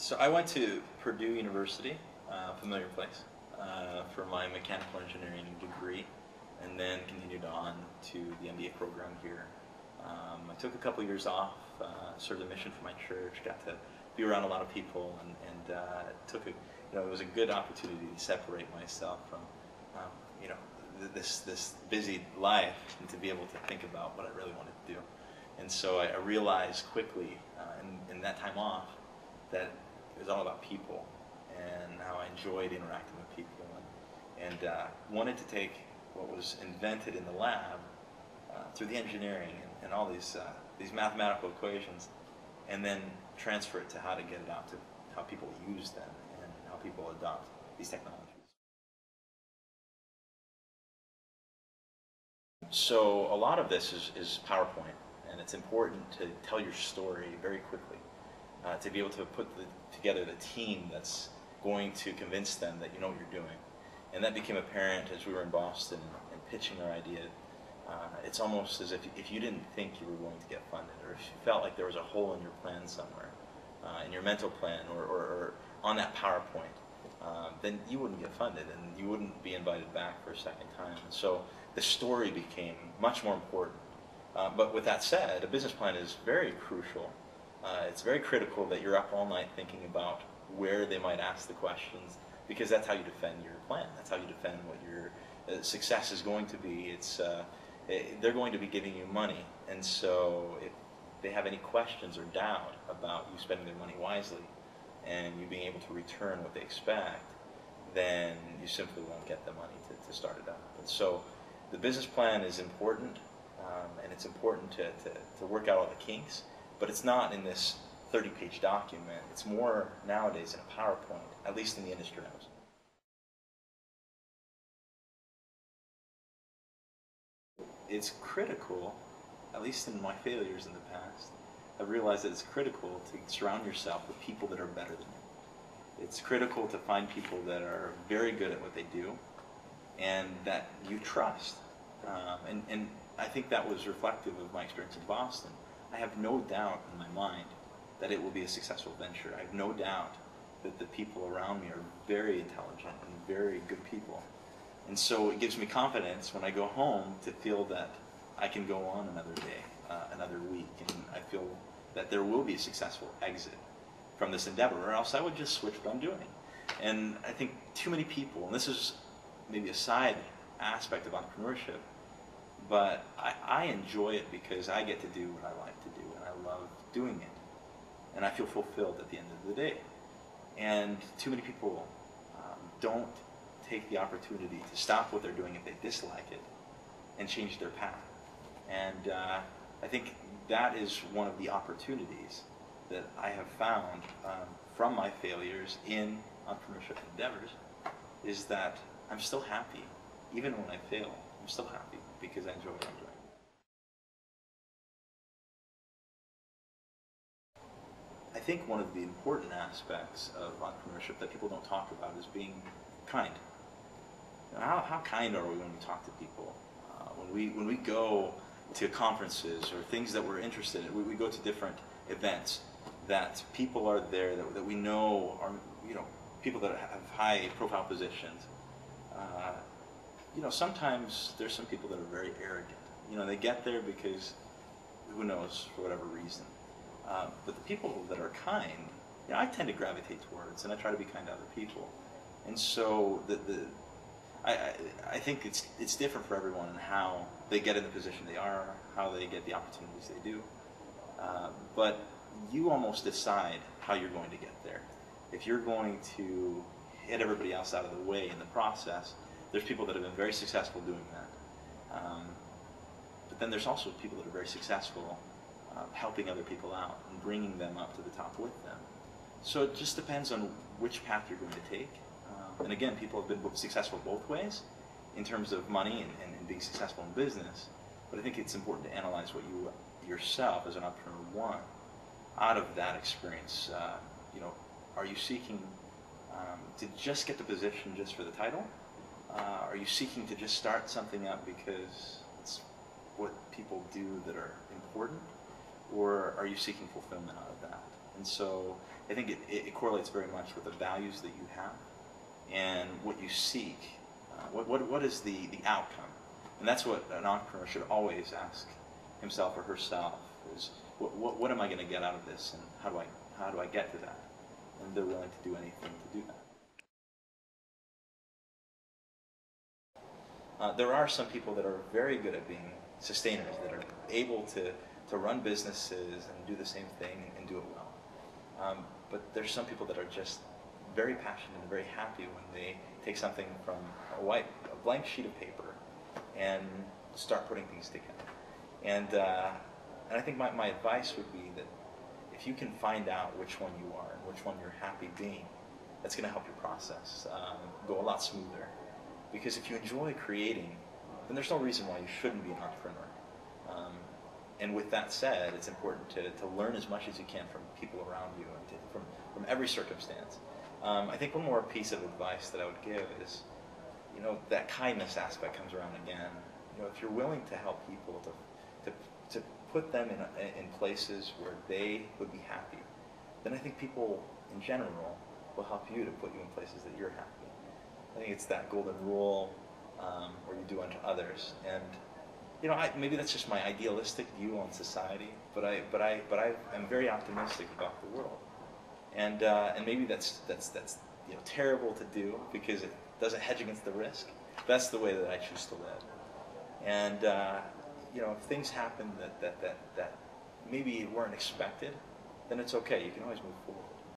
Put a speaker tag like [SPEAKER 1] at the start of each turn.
[SPEAKER 1] So I went to Purdue University, familiar place, for my mechanical engineering degree, and then continued on to the MBA program here. I took a couple years off, served a mission for my church, got to be around a lot of people, and took a, it was a good opportunity to separate myself from, this busy life, and to be able to think about what I really wanted to do. And so I realized quickly in that time off that it was all about people and how I enjoyed interacting with people, and wanted to take what was invented in the lab through the engineering and all these mathematical equations, and then transfer it to how to get it out to how people use them and how people adopt these technologies. So a lot of this is PowerPoint, and it's important to tell your story very quickly, to be able to put together the team that's going to convince them that you know what you're doing. And that became apparent as we were in Boston and pitching our idea. It's almost as if you didn't think you were going to get funded, or if you felt like there was a hole in your plan somewhere, in your mental plan, or on that PowerPoint, then you wouldn't get funded and you wouldn't be invited back for a second time. And so the story became much more important. But with that said, a business plan is very crucial. It's very critical that you're up all night thinking about where they might ask the questions, because that's how you defend your plan. That's how you defend what your success is going to be. They're going to be giving you money, and so if they have any questions or doubt about you spending their money wisely and you being able to return what they expect, then you simply won't get the money to start it up. And so the business plan is important, and it's important to work out all the kinks, but it's not in this 30-page document. It's more nowadays in a PowerPoint, at least in the industry I was in. It's critical, at least in my failures in the past, I've realized that it's critical to surround yourself with people that are better than you. It's critical to find people that are very good at what they do and that you trust. And I think that was reflective of my experience in Boston. I have no doubt in my mind that it will be a successful venture. I have no doubt that the people around me are very intelligent and very good people. And so it gives me confidence when I go home to feel that I can go on another day, another week, and I feel that there will be a successful exit from this endeavor, or else I would just switch what I'm doing. And I think too many people, and this is maybe a side aspect of entrepreneurship, but I enjoy it because I get to do what I like to do, and I love doing it. And I feel fulfilled at the end of the day. And too many people don't take the opportunity to stop what they're doing if they dislike it and change their path. And I think that is one of the opportunities that I have found from my failures in entrepreneurship endeavors, is that I'm still happy. Even when I fail, I'm still happy because I enjoy what I'm doing. I think one of the important aspects of entrepreneurship that people don't talk about is being kind. How kind are we when we talk to people? When we go to conferences or things that we're interested in, we go to different events that people are there that we know are people that have high profile positions. Sometimes there's some people that are very arrogant. They get there because who knows, for whatever reason. But the people that are kind, I tend to gravitate towards, and I try to be kind to other people. And so I think it's different for everyone in how they get in the position they are, how they get the opportunities they do. But you almost decide how you're going to get there. If you're going to hit everybody else out of the way in the process, there's people that have been very successful doing that. But then there's also people that are very successful helping other people out and bringing them up to the top with them. So it just depends on which path you're going to take. And again, people have been successful both ways in terms of money and being successful in business. But I think it's important to analyze what you yourself as an entrepreneur want out of that experience. Are you seeking to just get the position just for the title? Are you seeking to just start something up because it's what people do that are important? Or are you seeking fulfillment out of that? And so I think it correlates very much with the values that you have and what you seek. What is the outcome? And that's what an entrepreneur should always ask himself or herself is, what am I going to get out of this, and how do I get to that? And they're willing to do anything to do that. There are some people that are very good at being sustainers, that are able to run businesses and do the same thing and do it well. But there's some people that are just very passionate and very happy when they take something from a blank sheet of paper and start putting things together. And I think my advice would be that if you can find out which one you are and which one you're happy being, that's going to help your process go a lot smoother. Because if you enjoy creating, then there's no reason why you shouldn't be an entrepreneur. And with that said, it's important to learn as much as you can from people around you and from every circumstance. I think one more piece of advice that I would give is, that kindness aspect comes around again. If you're willing to help people, to put them in places where they would be happy, then I think people in general will help you to put you in places that you're happy. I think it's that golden rule where you do unto others. And maybe that's just my idealistic view on society, but I am very optimistic about the world. And maybe that's terrible to do because it doesn't hedge against the risk. That's the way that I choose to live. And if things happen that maybe weren't expected, then it's okay. You can always move forward.